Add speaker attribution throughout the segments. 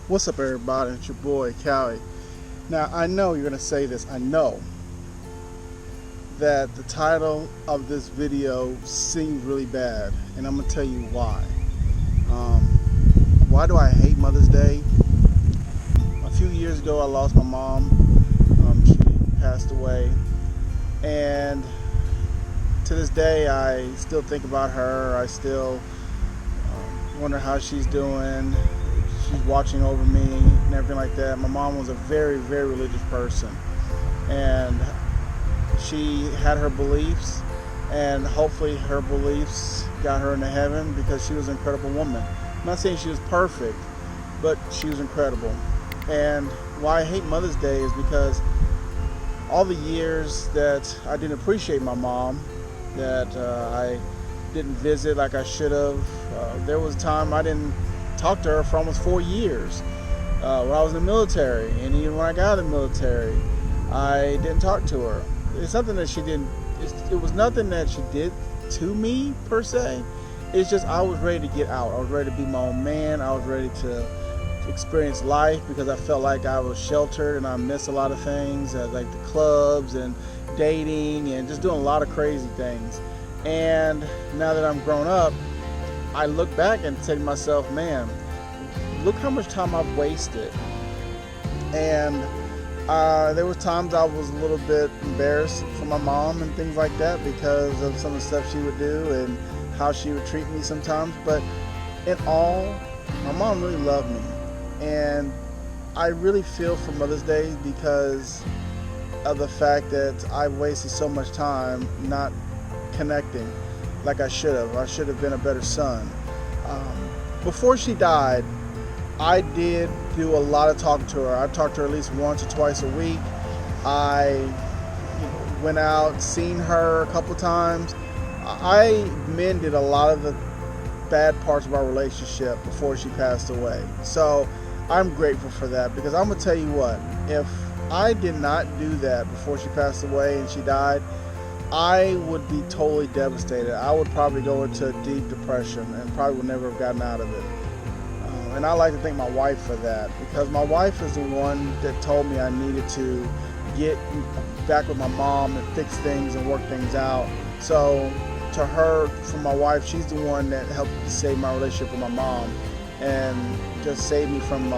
Speaker 1: What's up, everybody? It's your boy Callie. Now, I know you're gonna say this. I know that the title of this video seems really bad, and I'm gonna tell you why. Why do I hate Mother's Day? A few years ago, I lost my mom. She passed away, and to this day, I still think about her. I still wonder how she's doing. She's watching over me and everything like that. My mom was a very, very religious person, and she had her beliefs, and hopefully her beliefs got her into heaven because she was an incredible woman. I'm not saying she was perfect, but she was incredible. And why I hate Mother's Day is because all the years that I didn't appreciate my mom, that I didn't visit like I should have. There was a time I didn't talk to her for almost 4 years when I was in the military, and even when I got out of the military, I didn't talk to her. It's something that she didn't. It was nothing that she did to me per se. It's just I was ready to get out. I was ready to be my own man. I was ready to experience life because I felt like I was sheltered and I missed a lot of things, like the clubs and dating and just doing a lot of crazy things. And now that I'm grown up, I look back and say to myself, man, look how much time I've wasted. And there was times I was a little bit embarrassed for my mom and things like that because of some of the stuff she would do and how she would treat me sometimes. But in all, my mom really loved me. And I really feel for Mother's Day because of the fact that I wasted so much time not connecting like I should have. I should have been a better son. Before she died, I did do a lot of talking to her. I talked to her at least once or twice a week. I went out, seen her a couple times. I mended a lot of the bad parts of our relationship before she passed away. So I'm grateful for that, because I'm gonna tell you what, if I did not do that before she passed away and she died, I would be totally devastated. I would probably go into a deep depression and probably would never have gotten out of it. And I like to thank my wife for that, because my wife is the one that told me I needed to get back with my mom and fix things and work things out. So to her, from my wife, she's the one that helped save my relationship with my mom and just saved me from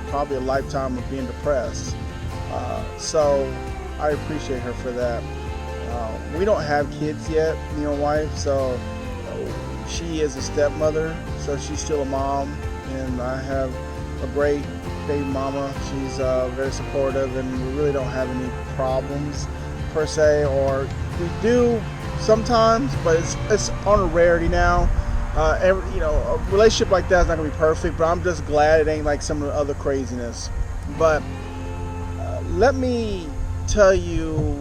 Speaker 1: probably a lifetime of being depressed. So I appreciate her for that. We don't have kids yet, me and my wife, so she is a stepmother, so she's still a mom, and I have a great baby mama. She's very supportive, and we really don't have any problems per se, or we do sometimes, but it's on a rarity now. A relationship like that is not gonna be perfect, but I'm just glad it ain't like some of the other craziness. But let me tell you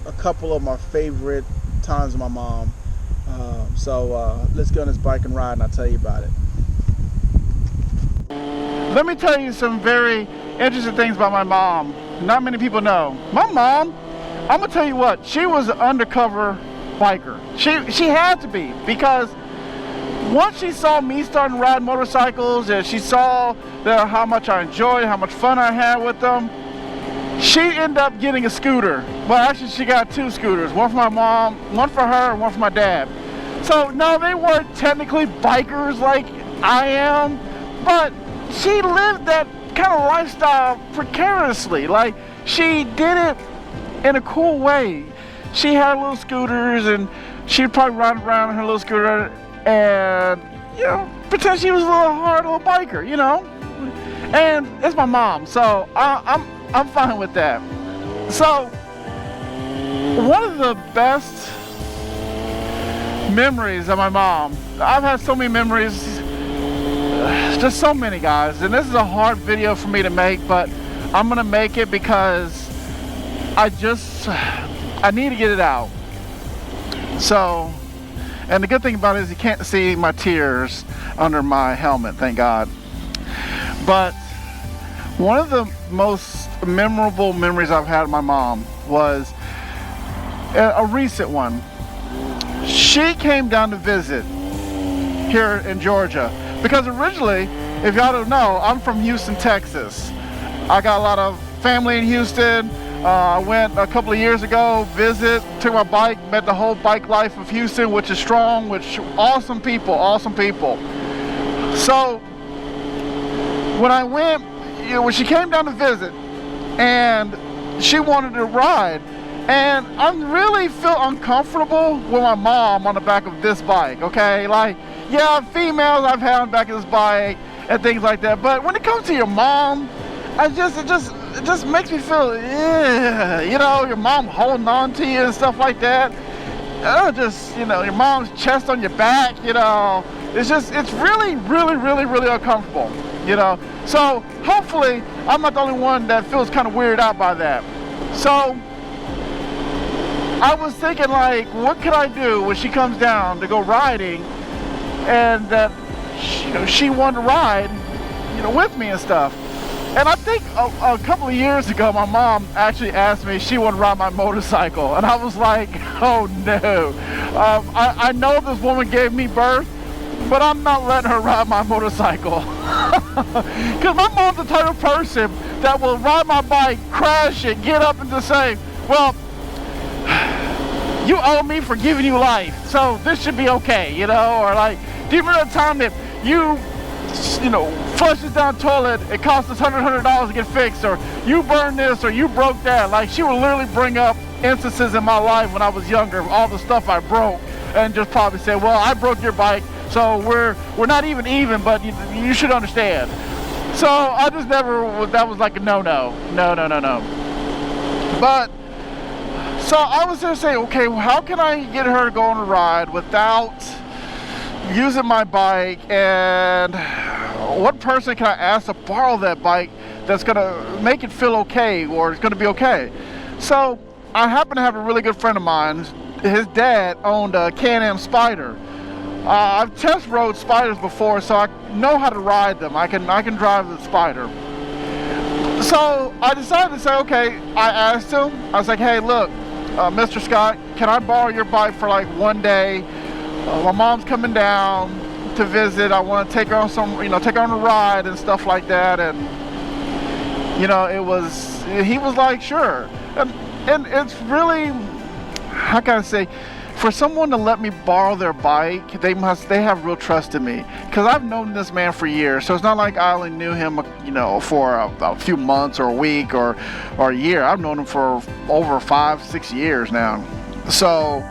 Speaker 1: a couple of my favorite times with my mom. So let's go on this bike and ride, and I'll tell you about it. Let me tell you some very interesting things about my mom. Not many people know. My mom, I'm gonna tell you what, she was an undercover biker. She had to be, because once she saw me starting to ride motorcycles and she saw how much I enjoyed, how much fun I had with them, she ended up getting a scooter. Well, actually, she got 2 scooters. One for my mom, one for her, and one for my dad. So, no, they weren't technically bikers like I am, but she lived that kind of lifestyle precariously. Like, she did it in a cool way. She had little scooters, and she'd probably ride around in her little scooter and, pretend she was a little hard little biker, And it's my mom, so I'm fine with that. So, one of the best memories of my mom, I've had so many memories, just so many, guys, and this is a hard video for me to make, but I'm gonna make it because I need to get it out. So, and the good thing about it is you can't see my tears under my helmet, thank God. But one of the most memorable memories I've had of my mom was a recent one. She came down to visit here in Georgia Because originally, if y'all don't know, I'm from Houston, Texas. I got a lot of family in Houston. I went a couple of years ago, took my bike, met the whole bike life of Houston, which is strong, awesome people. So when I went, when she came down to visit, and she wanted to ride, and I really feel uncomfortable with my mom on the back of this bike, okay? Like, yeah, females I've had on the back of this bike and things like that, but when it comes to your mom, it just makes me feel, your mom holding on to you and stuff like that. Your mom's chest on your back, it's really, really, really, really uncomfortable, So hopefully I'm not the only one that feels kind of weirded out by that. So I was thinking, like, what could I do when she comes down to go riding, and that she wanted to ride, with me and stuff. And I think a couple of years ago, my mom actually asked me if she wanted to ride my motorcycle, and I was like, oh no. I know this woman gave me birth, but I'm not letting her ride my motorcycle. Because my mom's the type of person that will ride my bike, crash it, get up and just say, well, you owe me for giving you life, so this should be okay, or like, do you remember the time that you flushes down the toilet, it costs us $100 to get fixed, or you burned this, or you broke that? Like, she would literally bring up instances in my life when I was younger, all the stuff I broke, and just probably say, well, I broke your bike, so we're not even, but you should understand. So I just that was like a no. But so I was there saying, okay, well, how can I get her to go on a ride without using my bike, and what person can I ask to borrow that bike that's gonna make it feel okay, or it's gonna be okay? So I happen to have a really good friend of mine. His dad owned a Can-Am Spider. I've test rode Spiders before, so I know how to ride them. I can drive the Spider. So I decided to say, okay, I asked him, I was like, hey, look, Mr. Scott, can I borrow your bike for like one day? My mom's coming down to visit. I want to take her on take her on a ride and stuff like that. And he was like, sure. And it's really, how can I say, for someone to let me borrow their bike, they have real trust in me, because I've known this man for years. So it's not like I only knew him, for a few months or a week or a year. I've known him for over 5-6 years now. So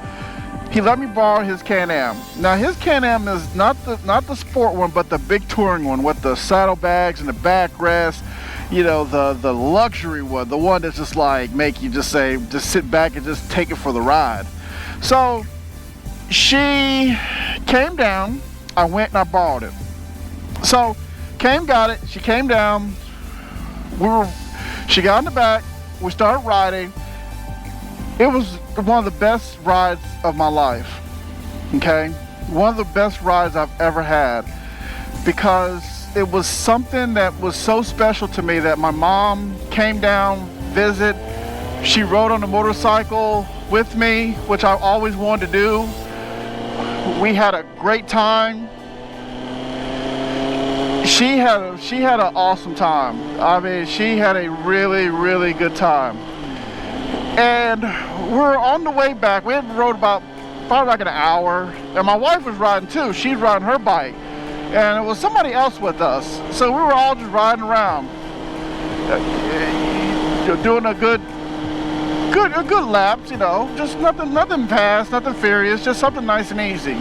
Speaker 1: he let me borrow his Can-Am. Now his Can-Am is not the sport one, but the big touring one with the saddlebags and the backrest. The luxury one, the one that's just like make you just sit back and just take it for the ride. So she came down, I went and I borrowed it. So got it, she came down, she got in the back, we started riding. It was one of the best rides of my life, okay? One of the best rides I've ever had, because it was something that was so special to me that my mom came down, visit. She rode on the motorcycle with me, which I always wanted to do. We had a great time. She had an awesome time. I mean, she had a really, really good time. And we're on the way back. We had rode probably like an hour, and my wife was riding too. She'd riding her bike, and it was somebody else with us. So we were all just riding around, doing a good laps, just nothing fast, nothing furious, just something nice and easy.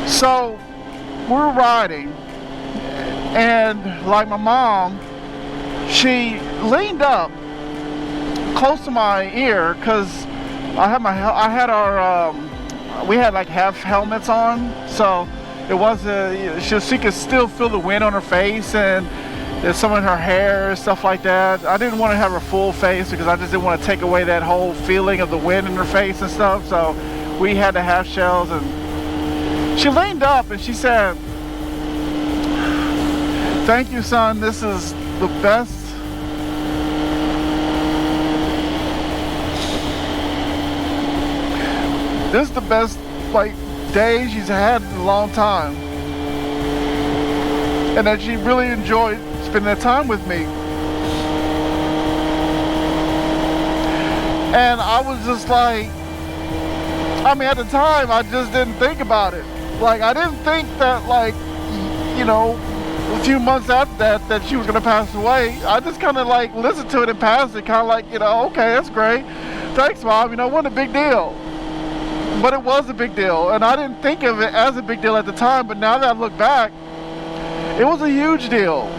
Speaker 1: So we're riding, and like my mom, she leaned up close to my ear, because we had like half helmets on, so it was she could still feel the wind on her face, and there's some in her hair and stuff like that. I didn't want to have her full face, because I just didn't want to take away that whole feeling of the wind in her face and stuff. So we had the half shells, and she leaned up and she said, "Thank you, son. This is the best days she's had in a long time."
Speaker 2: and that she really enjoyed spending that time with me. And I was just like, I mean, at the time, I just didn't think about it. Like, I didn't think that, like, you know, a few months after that she was gonna pass away. I just kind of like listened to it and passed it, kind of like, you know, okay, that's great, thanks Mom, you know, wasn't a big deal. But it was a big deal, and I didn't think of it as a big deal at the time, but now that I look back, it was a huge deal.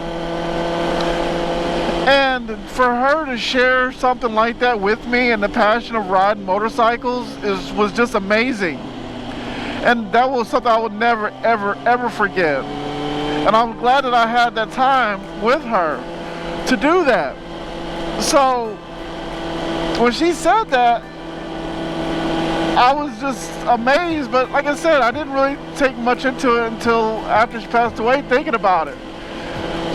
Speaker 2: And for her to share something like that with me, and the passion of riding motorcycles was just amazing. And that was something I would never, ever, ever forget. And I'm glad that I had that time with her to do that. So when she said that, I was just amazed. But like I said, I didn't really take much into it until after she passed away, thinking about it.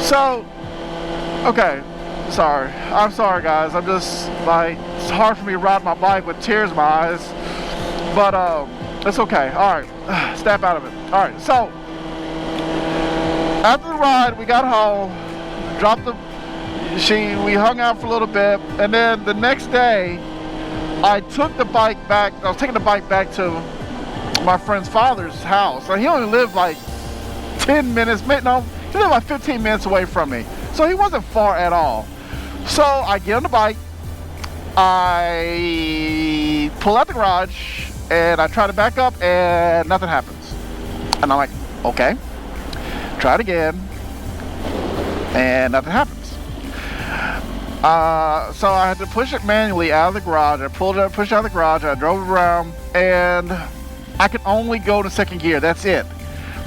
Speaker 2: So, okay, sorry. I'm sorry, guys. I'm just like, it's hard for me to ride my bike with tears in my eyes. But it's okay. All right, snap out of it. All right, so after the ride, we got home, we hung out for a little bit, and then the next day, I took the bike back. I was taking the bike back to my friend's father's house. And he only lived like 10 minutes, no, he lived like 15 minutes away from me. So he wasn't far at all. So I get on the bike, I pull out the garage, and I try to back up, and nothing happens. And I'm like, okay. Try it again, and nothing happens. So I had to push it manually out of the garage. I pulled it up, pushed it out of the garage, I drove it around, and I could only go to second gear. That's it.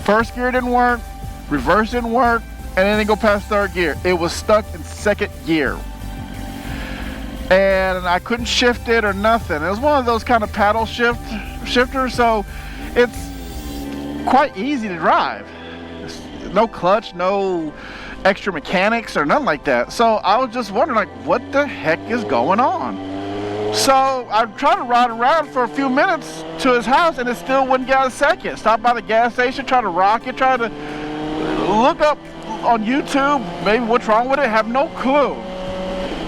Speaker 2: First gear didn't work, reverse didn't work, and then it didn't go past third gear. It was stuck in second gear. And I couldn't shift it or nothing. It was one of those kind of paddle shifters, so it's quite easy to drive. No clutch, no extra mechanics or nothing like that. So I was just wondering, like, what the heck is going on? So I tried to ride around for a few minutes to his house, and it still wouldn't get out of second. Stopped by the gas station, tried to rock it, tried to look up on YouTube maybe what's wrong with it, have no clue.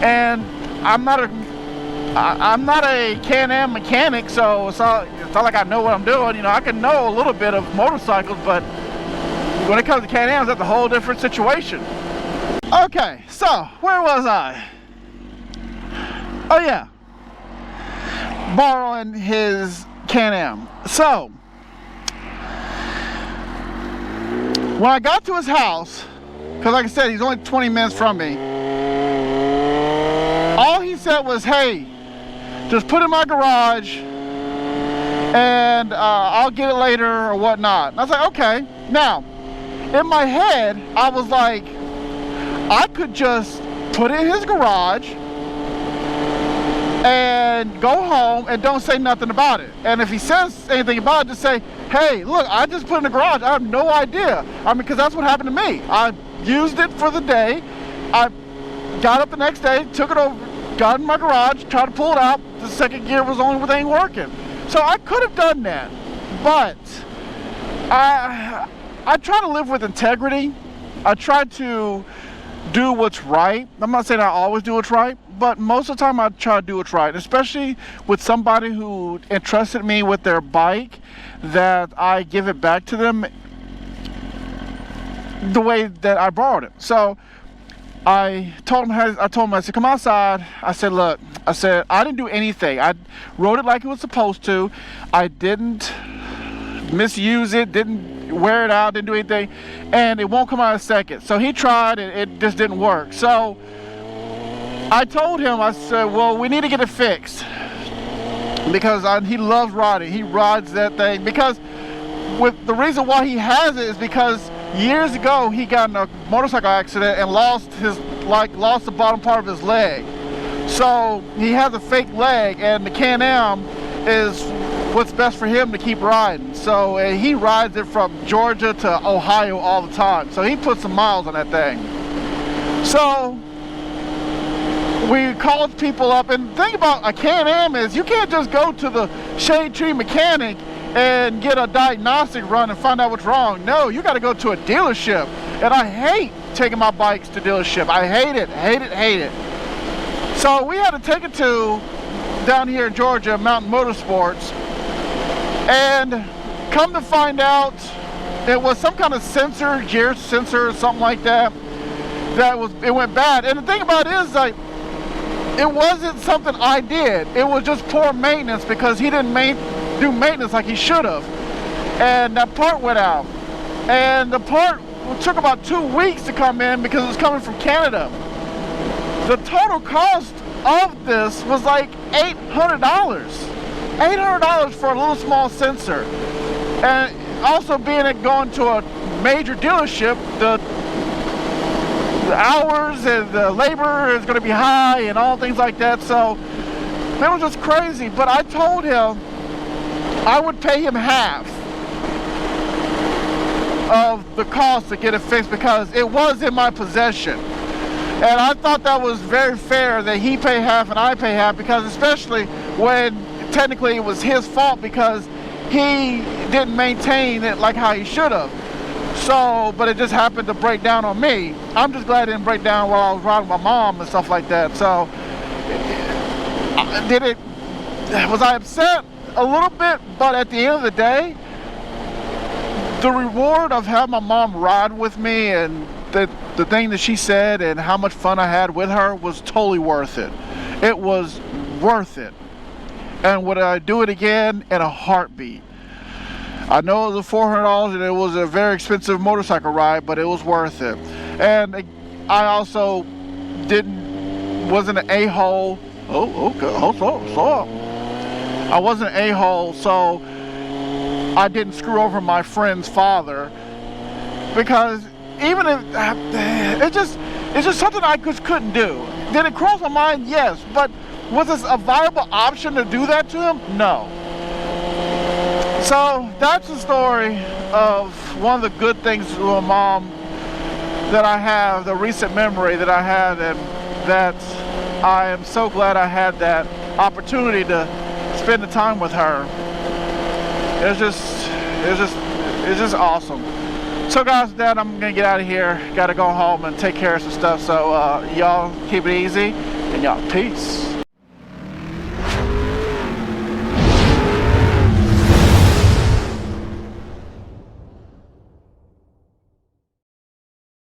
Speaker 2: And I'm not a Can-Am mechanic, so it's not like I know what I'm doing. You know, I can know a little bit of motorcycles, but when it comes to Can-Ams, that's a whole different situation. Okay, so where was I? Oh yeah, borrowing his Can-Am. So when I got to his house, because like I said, he's only 20 minutes from me, all he said was, hey, just put it in my garage and I'll get it later or whatnot. And I was like, okay. Now, in my head, I was like, I could just put it in his garage and go home and don't say nothing about it. And if he says anything about it, just say, hey, look, I just put it in the garage. I have no idea. I mean, because that's what happened to me. I used it for the day. I got up the next day, took it over, got in my garage, tried to pull it out. The second gear was the only thing working. So I could have done that, but I try to live with integrity. I try to do what's right. I'm not saying I always do what's right, but most of the time I try to do what's right, especially with somebody who entrusted me with their bike, that I give it back to them the way that I borrowed it. So I told him, I said, come outside. I said, look, I didn't do anything. I rode it like it was supposed to. I didn't misuse it, didn't wear it out, didn't do anything, and it won't come out in a second. So he tried, and it just didn't work. So I told him, I said, well, we need to get it fixed, because he loves riding. He rides that thing, because with the reason why he has it is because years ago he got in a motorcycle accident and lost the bottom part of his leg. So he has a fake leg, and the Can-Am is what's best for him to keep riding. So he rides it from Georgia to Ohio all the time. So he puts some miles on that thing. So we called people up, and the thing about a Can-Am is you can't just go to the Shade Tree mechanic and get a diagnostic run and find out what's wrong. No, you got to go to a dealership. And I hate taking my bikes to dealership. I hate it, hate it, hate it. So we had to take it to down here in Georgia, Mountain Motorsports, and come to find out it was some kind of sensor, gear sensor or something like that, it went bad. And the thing about it is, like, it wasn't something I did. It was just poor maintenance because he didn't do maintenance like he should have. And that part went out. And the part took about 2 weeks to come in because it was coming from Canada. The total cost of this was like $800. $800 for a little small sensor. And also being it going to a major dealership, the hours and the labor is going to be high and all things like that. So it was just crazy. But I told him I would pay him half of the cost to get it fixed because it was in my possession. And I thought that was very fair that he pay half and I pay half, because especially when technically it was his fault because he didn't maintain it like how he should have. So, but it just happened to break down on me. I'm just glad it didn't break down while I was riding with my mom and stuff like that. So, was I upset? A little bit, but at the end of the day, the reward of having my mom ride with me and the thing that she said and how much fun I had with her was totally worth it. It was worth it. And would I do it again? In a heartbeat. I know it was $400 and it was a very expensive motorcycle ride, but it was worth it. And I also wasn't an a-hole. Oh, okay, so I wasn't an a-hole, so I didn't screw over my friend's father, because even if it's just something I just couldn't do. Did it cross my mind? Yes, but was this a viable option to do that to him? No. So that's the story of one of the good things with my mom that I have, the recent memory that I had, and that I am so glad I had that opportunity to spend the time with her. It's just awesome. So guys, with that, I'm gonna get out of here. Gotta go home and take care of some stuff. So y'all keep it easy, and y'all peace.